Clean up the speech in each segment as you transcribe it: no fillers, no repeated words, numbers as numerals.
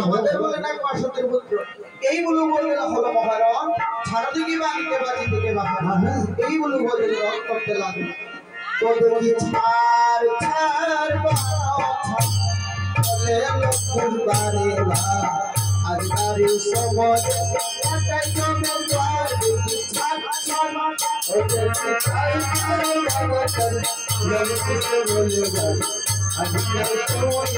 আমাদের বলে না অসতের পুত্র এই বলু বললে হলো মহারণ ছাড়া দিকে বাড়িতে বাজি দিকে বাহার এই বলু বলে রং করতে লাগলো তো দেখি ছাড় ছাড় বলে লক্ষণ বারে আর তারে সময় একাই জমে যায় দেখি ছাড় ছাড় ওদের ছাড় ছাড় বাগতন লক্ষণ বলে যায় আজ তারে সময়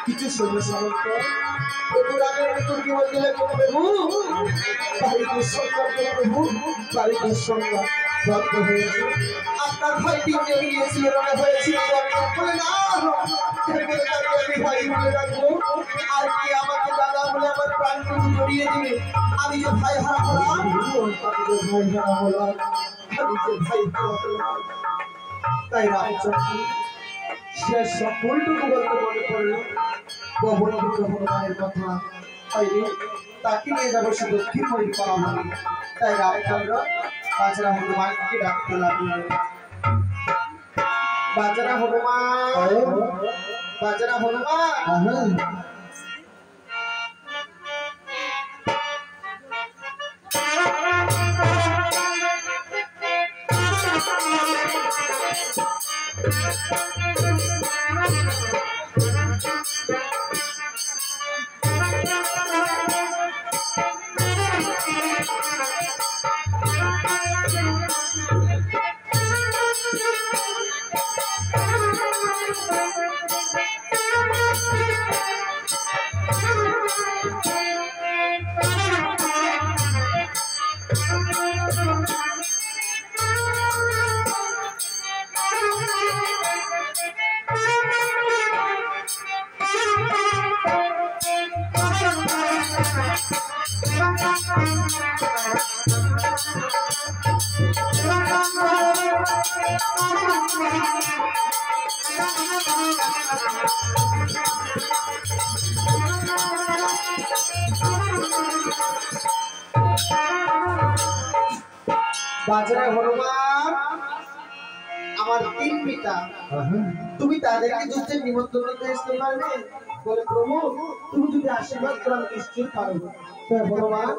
কিছু সৈন্য সামন্ত আপনার ভাই তিনটে গিয়েছিল রঙে হয়েছিল বলে না ভাই বলে রাখবো আর কি আমাকে দাদা বলে আমার প্রাণটুকু জড়িয়ে দিবে আমি যে ভাই হারা হলাম ভাই হারা হলাম আমি যে ভাই হারা হলাম তাই রামচন্দ্র শেষ সকলটুকু বলতে মনে পড়লো গভনপুত্র হনুমানের কথা তাই তাকে নিয়ে যাবো সে দক্ষিণ মরির পাওয়া হবে তাই রামচন্দ্র বাজারা হনুমানকে ডাকতে লাগলো বাজারা হনুমান বাজারা হনুমান বাজারে হনুমান আমার তিন পিতা তুমি তাদেরকে যুদ্ধের নিমন্ত্রণ করতে আসতে পারবে বলে প্রভু তুমি যদি আশীর্বাদ করো নিশ্চয়ই পারবো হনুমান